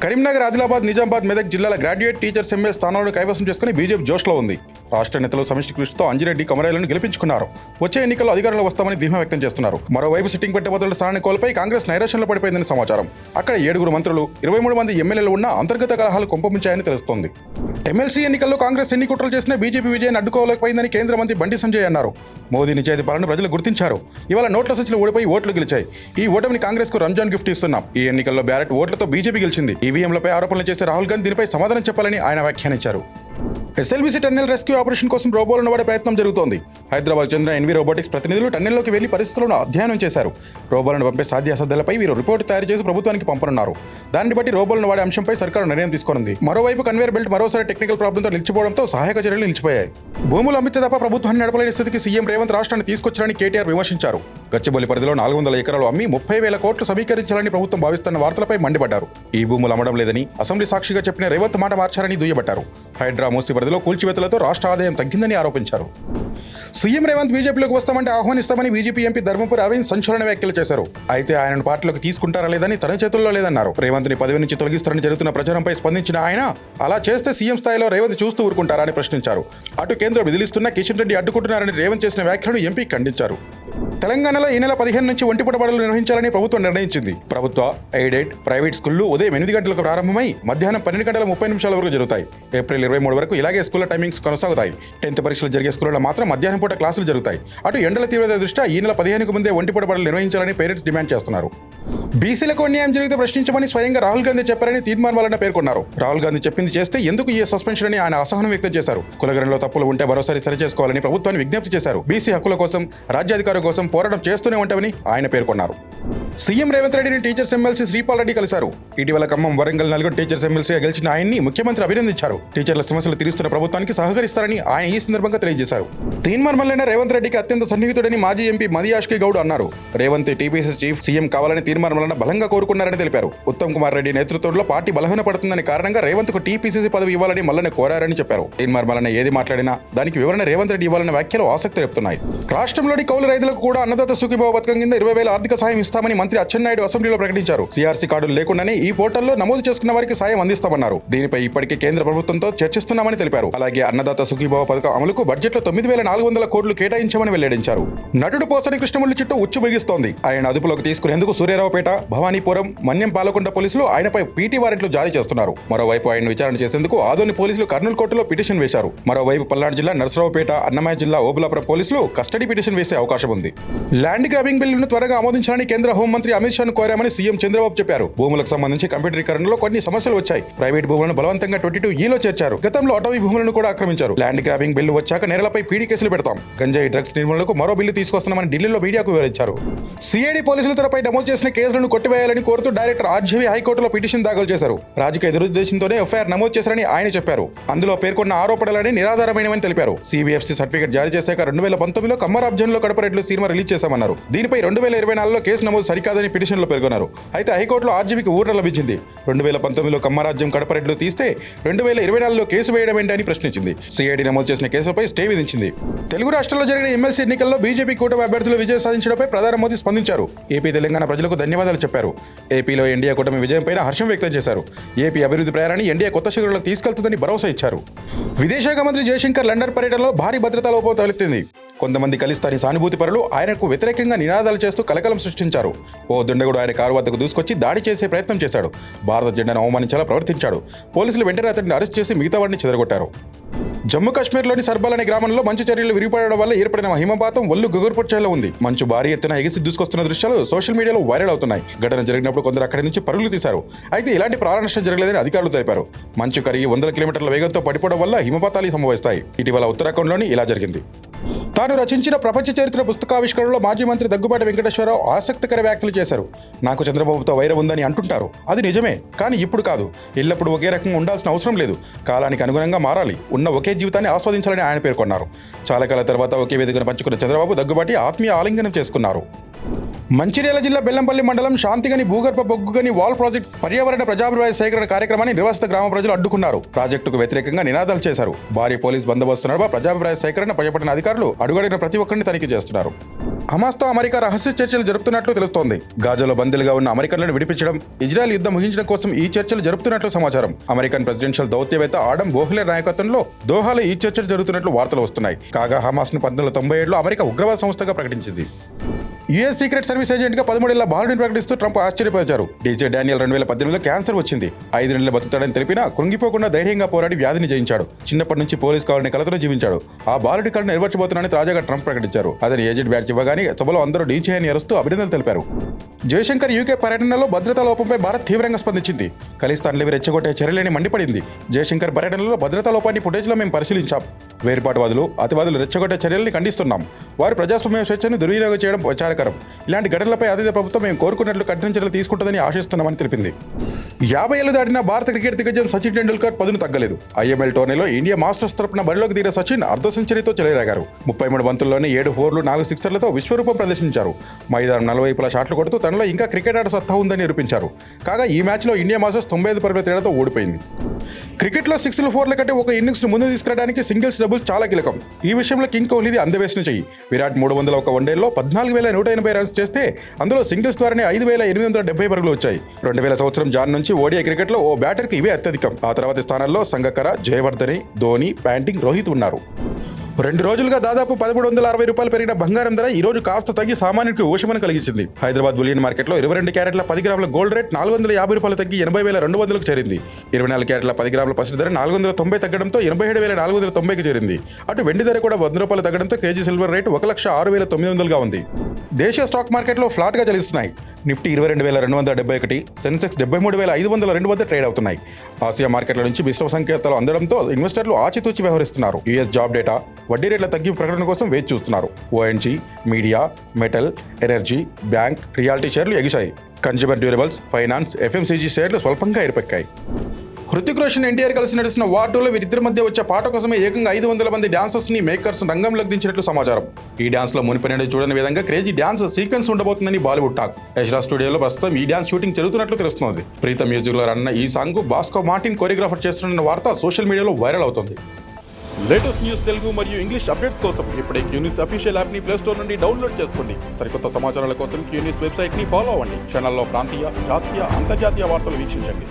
కరీంనగర్, ఆదిలాబాద్, నిజామాబాద్, మెదక్ జిల్లాల graduate teachers MLA స్థానాలను కైవసం చేసుకుని బీజేపీ జోష్లో ఉంది. రాష్ట్ర నేతలు సమిష్టి కృషితో అంజిరెడ్డి, కొమరైలను గెలిపించుకున్నారు. వచ్చే ఎన్నికల్లో అధికారంలో వస్తామని ధీమా వ్యక్తం చేస్తున్నారు. మరోవైపు సిట్టింగ్ పట్టభద్రుల స్థానాన్ని కోల్పోయి కాంగ్రెస్ నైరాశ్యంలో పడిపోయిందని సమాచారం. అక్కడ 7 మంత్రులు, 23 మంది ఎమ్మెల్యేలు ఉన్న అంతర్గత కలహాలు కొంపముంచాయని తెలుస్తోంది. ఎమ్మెల్సీ ఎన్నికల్లో కాంగ్రెస్ ఎన్ని కుట్రలు చేసినా బీజేపీ విజయాన్ని అడ్డుకోలేకపోయిందని కేంద్ర మంత్రి బండి సంజయ్ అన్నారు. మోదీ నిజాయితీ పాలనను ప్రజలు గుర్తించారు. ఇవాళ నోట్ల సంచులు ఓడిపోయి ఓట్లు గెలిచాయి. ఈ ఓటమిని కాంగ్రెస్ కు రంజాన్ గిఫ్ట్ ఇస్తున్నాం. ఈ ఎన్నికల్లో బ్యాలెట్ ఓట్లతో బీజేపీ గెలిచింది. ఈవీఎంలపై ఆరోపణలు చేసే రాహుల్ గాంధీ దీనిపై సమాధానం చెప్పాలని ఆయన వ్యాఖ్యానించారు. ఎస్ఎల్బీసీ టన్నెల్ రెస్క్యూ ఆపరేషన్ కోసం రోబోలను వాడే ప్రయత్నం జరుగుతోంది. హైదరాబాద్ చెందిన ఎన్వి రోబోటిక్స్ ప్రతినిధులు టన్నెల్లోకి వెళ్లి పరిస్థితులను అధ్యయనం చేశారు. రోబోలను పంపే సాధ్యాసాధ్యాలపై వీరు రిపోర్టు తయారు చేసి ప్రభుత్వానికి పంపనున్నారు. దాన్ని బట్టి రోబోలను వాడే అంశంపై సర్కారు నిర్ణయం తీసుకోనుంది. మరోవైపు కన్వేయర్ బెల్ట్ మరోసారి టెక్నికల్ ప్రాబ్లంతో నిలిచిపోవడంతో సహాయక చర్యలు నిలిచిపోయాయి. భూములు అమ్మితే తప్ప ప్రభుత్వాన్ని నడపలేని స్థితికి సీఎం రేవంత్ రాష్ట్రాన్ని తీసుకొచ్చారని కేటీఆర్ విమర్శించారు. గచ్చిబౌలి పరిధిలో 400 ఎకరాలు అమ్మి 30,000 కోట్లు సమీకరించాలని ప్రభుత్వం భావిస్తున్న వార్తలపై మండిపడ్డారు. ఈ భూములు అమ్మడం లేదని అసెంబ్లీ సాక్షిగా చెప్పిన రేవంత్ మాట మార్చారని దుయ్యబట్టారు. హైడ్రా, మూసీ పరిధిలో కూల్చివేతలతో రాష్ట్ర ఆదాయం తగ్గిందని ఆరోపించారు. సీఎం రేవంత్ బీజేపీలోకి వస్తామంటే ఆహ్వానిస్తామని బీజేపీ ఎంపీ ధర్మపురి అరవింద్ సంచలన వ్యాఖ్యలు చేశారు. అయితే ఆయనను పార్టీలోకి తీసుకుంటారా లేదని తన చేతుల్లో లేదన్నారు. రేవంత్ని పదవి నుంచి తొలగిస్తారని జరుగుతున్న ప్రచారంపై స్పందించిన ఆయన, అలా చేస్తే సీఎం స్థాయిలో రేవంత్ చూస్తూ ఊరుకుంటారా అని ప్రశ్నించారు. అటు కేంద్రం విధిలిస్తున్న కిషన్ రెడ్డి అడ్డుకుంటున్నారని రేవంత్ చేసిన వ్యాఖ్యలను ఎంపీ ఖండించారు. తెలంగాణలో ఈ నెల 15 నుంచి ఒంటిపూట బడులు నిర్వహించాలని ప్రభుత్వం నిర్ణయించింది. ప్రభుత్వ, ఎయిడెడ్, ప్రైవేట్ స్కూళ్లు ఉదయం 8 గంటలకు ప్రారంభమై మధ్యాహ్నం 12:30 వరకు జరుగుతాయి. ఏప్రిల్ 23 వరకు ఇలాగే స్కూళ్ల టైమింగ్స్ కొనసాగుతాయి. 10th పరీక్షలు జరిగే స్కూళ్లలో మాత్రం మధ్యాహ్నం పూట క్లాసులు జరుగుతాయి. అటు ఎండల తీవ్రత దృష్ట్యా ఈ నెల 15కు ముందే ఒంటిపూట బడులు నిర్వహించాలని పేరెంట్స్ డిమాండ్ చేస్తున్నారు. బీసీలకు అన్యాయం జరిగితే ప్రశ్నించమని స్వయంగా రాహుల్ గాంధీ చెప్పారని తీర్మానం పేర్కొన్నారు. రాహుల్ గాంధీ చెప్పింది చేస్తే ఎందుకు ఈ సస్పెన్షన్ అని ఆయన అసహనం వ్యక్తం చేశారు. కులగణంలో తప్పులు ఉంటే మరోసారి సరిచేసుకోవాలని ప్రభుత్వాన్ని విజ్ఞప్తి చేశారు. బీసీ హక్కుల కోసం, రాజ్యాధికారం కోసం పోరాటం చేస్తూనే ఉంటామని ఆయన పేర్కొన్నారు. సీఎం రేవంత్ రెడ్డిని టీచర్స్ ఎమ్మెల్సీ శ్రీపాల్ రెడ్డి కలిశారు. ఇటీవల ఖమ్మం, వరంగల్, నల్గొండ టీచర్స్ ఎమ్మెల్సీగా గెలిచిన ఆయన్ని ముఖ్యమంత్రి అభినందించారు. టీచర్ల సమస్యలు తీరుస్తున్న ప్రభుత్వానికి సహకరిస్తారని ఆయన ఈ సందర్భంగా తెలియజేశారు. తీన్మార్మల్లైన రేవంత్ రెడ్డికి అత్యంత సన్నిహితుడని మాజీ ఎంపీ మదియాష్కి గౌడ్ అన్నారు. రేవంత్ టీపీసీ చీఫ్ సీఎం కావాలని తీన్మార్మలన బలంగా కోరుకున్నారని తెలిపారు. ఉత్తమ్ కుమార్ రెడ్డి నేతృత్వంలో పార్టీ బలహీనపడుతుందని కారణంగా రేవంత్ కు టీపీసీసీ పదవి ఇవ్వాలని మల్లన కోరారని చెప్పారు. తీన్మార్మలన ఏది మాట్లాడినా దానికి వివరణ రేవంత్ రెడ్డి ఇవ్వాలన్న వ్యాఖ్యలు ఆసక్తి రేపుతున్నాయి. రాష్ట్రంలోని కౌలు రైతులకు కూడా అన్నదాత సుఖీభావ పథకం కింద 20,000 ఆర్థిక సాయం ఇస్తామని మంత్రి అచ్చెన్నాయుడు అసెంబ్లీలో ప్రకటించారు. సిఆర్సీ కార్డులు లేకుండానే ఈ పోర్టల్లో నమోదు చేసుకున్న వారికి సాయం అందిస్తామన్నారు. దీనిపై ఇప్పటికే కేంద్ర ప్రభుత్వంతో చర్చిస్తున్నామని తెలిపారు. అలాగే అన్నదాత సుఖీభావ పథకం అమలుకు బడ్జెట్లో 9,400 కోట్లు కేటాయించామని వెల్లడించారు. నటుడు పోసని కృష్ణమురళి చుట్టూ ఉచ్చు బిగిస్తోంది. ఆయన అదుపులోకి తీసుకునేందుకు సూర్యారావుపేట, భవానీపురం, మన్యం, పాలకొండ పోలీసులు ఆయనపై పీటీ వారెంట్లు జారీ చేస్తున్నారు. మరోవైపు ఆయన విచారణ చేసేందుకు ఆదోని పోలీసులు కర్నూలు కోర్టులో పిటిషన్ వేశారు. మరోవైపు పల్నాడు జిల్లా నర్సరావుపేట, అన్నమయ్య జిల్లా ఓబులాపురం పోలీసులు కస్టడీ పిటిషన్ వేసే అవకాశం ఉంది. ల్యాండ్ గ్రాబింగ్ బిల్లును త్వరగా ఆమోదించాలని కేంద్ర హోంమంత్రి అమిత్ షాను కోరామని సీఎం చంద్రబాబు చెప్పారు. భూములకు సంబంధించి కంప్యూటరీకరణలో కొన్ని సమస్యలు వచ్చాయి. ప్రైవేట్ భూములను బలవంతంగా 22E లో చేర్చారు. గతంలో అటవీ భూములను కూడా ఆక్రమించారు. ల్యాండ్ గ్రాబింగ్ బిల్లు వచ్చాక నేరలపై పీడీ కేసులు పెడతాం. గంజాయి, డ్రగ్స్ నిర్మూలనకు మరో బిల్లు తీసుకొస్తున్నామని ఢిల్లీలో మీడియాకు వివరించారు. సిఐడి పోలీసులు తనపై నమోదు చేసిన కేసులను కొట్టివేయాలని కోరుతూ డైరెక్టర్ ఆర్జీవి హైకోర్టులో పిటిషన్ దాఖలు చేశారు. రాజకీయ దురుద్దేశంతోనే ఎఫ్ఐఆర్ నమోదు చేశారని ఆయన చెప్పారు. అందులో పేర్కొన్న ఆరోపణలని నిరాధారమైనవని తెలిపారు. సిబిఎఫ్సి సర్టిఫికేట్ జారీ చేశాక 2019లో కమ్మరాబ్జన్లో కడప రెడ్లు సినిమా రిలీజ్ చేశామన్నారు. దీనిపై 2024లో కేసు నమోదు సరికాదని పిటిషన్లో పేర్కొన్నారు. అయితే హైకోర్టులో ఆర్జీవీకి ఊరట లభించింది. 2019లో కమ్మరాజ్యం, కడప రెడ్లు తీస్తే 2024లో కేసు వేయడం ఏంటని ప్రశ్నించింది. సిఐడి నమోదు చేసిన కేసుపై స్టే విధించింది. తెలుగు రాష్ట్రాల్లో జరిగిన ఎమ్మెల్సీ ఎన్నికల్లో బీజేపీ కూటమి అభ్యర్థులు విజయం సాధించడంపై ప్రధాని మోదీ స్పందించారు. ఏపీ, తెలంగాణ ప్రజలకు ధన్యవాదాలు చెప్పారు. ఏపీలో ఎన్డీఏ కూటమి విజయంపై హర్షం వ్యక్తం చేశారు. ఏపీ అభివృద్ధి ప్రయాణాన్ని ఎన్డీఏ కొత్త శిఖరాలకు తీసుకెళ్తుందని భరోసా ఇచ్చారు. విదేశాంగ మంత్రి జయశంకర్ లండన్ పర్యటనలో భారీ భద్రతా లోపం తలెత్తింది. కొంతమంది కలిస్తాని సానుభూతి పరులు ఆయనకు వ్యతిరేకంగా నినాదాలు చేస్తూ కలకలం సృష్టించారు. ఓ దుండగుడు ఆయన కారు వద్దకు దూసుకొచ్చి దాడి చేసే ప్రయత్నం చేశాడు. భారత జెండాను అవమానించేలా ప్రవర్తించాడు. పోలీసులు వెంటనే అతడిని అరెస్ట్ చేసి మిగతా వాడిని చెదరగొట్టారు. జమ్మూ కాశ్మీర్లోని సర్బల్ అనే గ్రామంలో మంచు చర్యలు విరిగిపడడం వల్ల ఏర్పడిన హిమపాతం ఒళ్ళు గుగురుపుచ్చేలా ఉంది. మంచు భారీ ఎత్తున ఎగిసి దూసుకొస్తున్న దృశ్యాలు సోషల్ మీడియాలో వైరల్ అవుతున్నాయి. ఘటన జరిగినప్పుడు కొందరు అక్కడి నుంచి పరుగులు తీశారు. అయితే ఇలాంటి ప్రాణ నష్టం జరగలేదని అధికారులు తెలిపారు. మంచు కరిగి 100 కిలోమీటర్ల వేగంతో పడిపోవడం వల్ల హిమపాతాలు సంభవిస్తాయి. ఇటీవల ఉత్తరాఖండ్లోని ఇలా జరిగింది. తాను రచించిన ప్రపంచ చరిత్ర పుస్తకావిష్కరణలో మాజీ మంత్రి దగ్గుబాటి వెంకటేశ్వరరావు ఆసక్తికర వ్యాఖ్యలు చేశారు. నాకు చంద్రబాబుతో వైరం ఉందని అంటుంటారు. అది నిజమే, కానీ ఇప్పుడు కాదు. ఎల్లప్పుడూ ఒకే రకంగా ఉండాల్సిన అవసరం లేదు. కాలానికి అనుగుణంగా మారాలి. ఉన్న ఒకే జీవితాన్ని ఆస్వాదించాలని ఆయన పేర్కొన్నారు. చాలా కాల తర్వాత ఒకే వేదికను పంచుకున్న చంద్రబాబు, దగ్గుబాటి ఆత్మీయ ఆలింగనం చేసుకున్నారు. మంచిర్యాల జిల్లా బెల్లంపల్లి మండలం శాంతిగని భూగర్భ బొగ్గుగని వాల్ ప్రాజెక్ట్ పర్యావరణ ప్రజాభిప్రాయ సేకరణ కార్యక్రమాన్ని నిర్వాసిత గ్రామ ప్రజలు అడ్డుకున్నారు. ప్రాజెక్టుకు వ్యతిరేకంగా నినాదాలు చేశారు. భారీ పోలీస్ బందోబస్తు నడుమ ప్రజాభిప్రాయ సేకరణ చేపట్టిన అధికారులు అడుగడిన ప్రతి ఒక్కరిని తనిఖీ చేస్తున్నారు. హమాస్తో అమెరికా రహస్య చర్చలు జరుపుతున్నట్లు తెలుస్తోంది. గాజాలో బందీలుగా ఉన్న అమెరికన్లను విడిపించడం, ఇజ్రాయెల్ యుద్ధం ముగించడం కోసం ఈ చర్చలు జరుపుతున్నట్లు సమాచారం. అమెరికన్ ప్రెసిడెన్షియల్ దౌత్యవేత్త ఆడమ్ బోహ్లెర్ నాయకత్వంలో దోహాలో ఈ చర్చలు జరుగుతున్నట్లు వార్తలు వస్తున్నాయి. కాగా హమాస్ను 1997లో అమెరికా ఉగ్రవాద సంస్థగా ప్రకటించింది. యుఎస్ సీక్రెట్ సర్వీస్ ఏజెంట్గా 13 ఏళ్ల బాలుడిని ప్రకటిస్తూ ట్రంప్ ఆశ్చర్యపరిచారు. డీజే డానియల్ 2018లో క్యాన్సర్ వచ్చింది. 5 నెలలు బతుకుతాడని తెలిపినా కృంగిపోకుండా ధైర్యంగా పోరాడి వ్యాధిని జయించాడు. చిన్నప్పటి నుంచి పోలీస్ కాలనీ కలతలో జీవించాడు. ఆ బాలుడి కళను నెరవేర్చబోతున్నానని తాజాగా ట్రంప్ ప్రకటించారు. అతని ఏజెంట్ బ్యాడ్జ్ ఇవ్వగానే సభలో అందరూ డీజే అని అరుస్తూ అభినందనలు తెలిపారు. జయశంకర్ యూకే పర్యటనలో భద్రతా లోపంపై భారత్ తీవ్రంగా స్పందించింది. ఖలిస్తాన్లు రెచ్చగొట్టే చర్యలేని మండిపడింది. జయశంకర్ పర్యటనలో భద్రతా లోపాన్ని ఫుటేజ్లో మేము పరిశీలించాం. వేర్పాటువాదులు, అతివాదులు రెచ్చగొట్టే చర్యల్ని ఖండిస్తున్నాం. వారు ప్రజాస్వామ్య స్వేచ్ఛను దుర్వినియోగం చేయడం విచారకరం. ఇలాంటి ఘటనలపై అధికార ప్రభుత్వం మేము కోరుకున్నట్లు కఠిన చర్యలు తీసుకుంటుందని ఆశిస్తున్నామని తెలిపింది. 50 ఏళ్లు దాటిన భారత క్రికెట్ దిగ్గజం సచిన్ టెండూల్కర్ పదును తగ్గలేదు. ఐఎంఎల్ టోర్నీలో ఇండియా మాస్టర్స్ తరపున బరిలోకి దిగిన సచిన్ అర్ధ సెంచరీతో చెలరేగారు. 33 బంతుల్లోనే 7 ఫోర్లు 4 సిక్సర్లతో విశ్వరూపం ప్రదర్శించారు. మైదానం నలువైపులా షాట్లు కొడుతూ తనలో ఇంకా క్రికెట్ ఆట సత్తా ఉందని నిరూపించారు. కాగా ఈ మ్యాచ్లో ఇండియా మాస్టర్స్ 95 పరుగుల తేడాతో ఓడిపోయింది. క్రికెట్లో 6లు 4ల కంటే ఒక ఇన్నింగ్స్ను ముందు తీసుకురావడానికి సింగిల్స్ డబుల్స్ చాలా కీలకం. ఈ విషయంలో కింగ్ కోహ్లీది అందవేసిన చెయ్యి. విరాట్ 301 వన్డేల్లో 14,180 రన్స్ చేస్తే అందులో సింగిల్స్ ద్వారానే 5,870 పరుగులు వచ్చాయి. 2000 సంవత్సరం జాన్ నుంచి ఓడిఐ క్రికెట్లో ఓ బ్యాటర్కి ఇవే అత్యధికం. ఆ తర్వాతి స్థానాల్లో సంగక్కర, జయవర్ధనే, ధోని, ప్యాంటింగ్, రోహిత్ ఉన్నారు. 2 రోజులుగా దాదాపు 1,360 రూపాయలు పెరిగిన బంగారం ధర ఈ రోజు కాస్త తగ్గి సామాన్యుడికి ఊషమని కలిగించింది. హైదరాబాద్ బులియన్ మార్కెట్లో 22 క్యారెట్ల 10 గ్రాముల గోల్డ్ రేట్ 450 రూపాయలు తగ్గి 80,200కు చేరింది. 24 క్యారెట్ల 10 గ్రాముల పసిడి ధర 490 తగ్గడంతో 87,490కి చేరింది. అటు వెండి ధర కూడా 100 రూపాయలు తగ్గడంతో కేజీ సిల్వర్ రేటు 1,06,900గా ఉంది. దేశీయ స్టాక్ మార్కెట్లో ఫ్లాట్గా చలిస్తున్నాయి. నిఫ్టీ 22,271, సెన్సెక్స్ 73,502 వద్ద ట్రేడ్ అవుతున్నాయి. ఆసియా మార్కెట్ల నుంచి మిశ్రమ సంకేతాలు అందడంతో ఇన్వెస్టర్లు ఆచితూచి వ్యవహరిస్తున్నారు. యుఎస్ జాబ్ డేటా, వడ్డీ రేట్ల తగ్గింపు ప్రకటన కోసం వేచి చూస్తున్నారు. ONG, media, metal, energy, bank, reality షేర్లు ఎగిశాయి. కన్జ్యూమర్ డ్యూరబుల్స్, ఫైనాన్స్, ఎఫ్ఎంసీజీ షేర్లు స్వల్పంగా ఎరుపెక్కాయి. హృతిక్ రోషన్, ఎన్టీఆర్ కలిసి నడిచిన వార్ 2లో వీరిద్దరి మధ్య వచ్చే పాట కోసమే ఏకంగా 500 మంది డాన్సర్స్ ని మేకర్స్ రంగంలోకి దించినట్లు సమాచారం. ఈ డాన్స్ లో మునిపెన్నడూ చూడని విధంగా క్రేజీ డాన్స్ సీక్వెన్స్ ఉండబోతుందని బాలీవుడ్ టాక్. యష్రాజ్ స్టూడియోలో ప్రస్తుతం ఈ డాన్స్ షూటింగ్ జరుగుతున్నట్లు తెలుస్తోంది. ప్రీతం మ్యూజిక్ లో రన్న ఈ సాంగ్ బాస్కో మార్టిన్ కొరియోగ్రాఫర్ చేస్తున్న వార్త సోషల్ మీడియాలో వైరల్ అవుతుంది. లేటెస్ట్ న్యూస్ తెలుగు మరియు ఇంగ్లీష్ అప్డేట్స్ కోసం ఇప్పుడే క్యూన్యూస్ అఫీషియల్ యాప్ ని ప్లే స్టోర్ నుండి డౌన్లోడ్ చేసుకోండి. సరికొత్త సమాచారాల కోసం క్యూన్యూస్ వెబ్సైట్ ని ఫాలో అవ్వండి. ఛానల్లో ప్రాంతీయ, జాతీయ, అంతర్జాతీయ వార్తలు వీక్షించండి.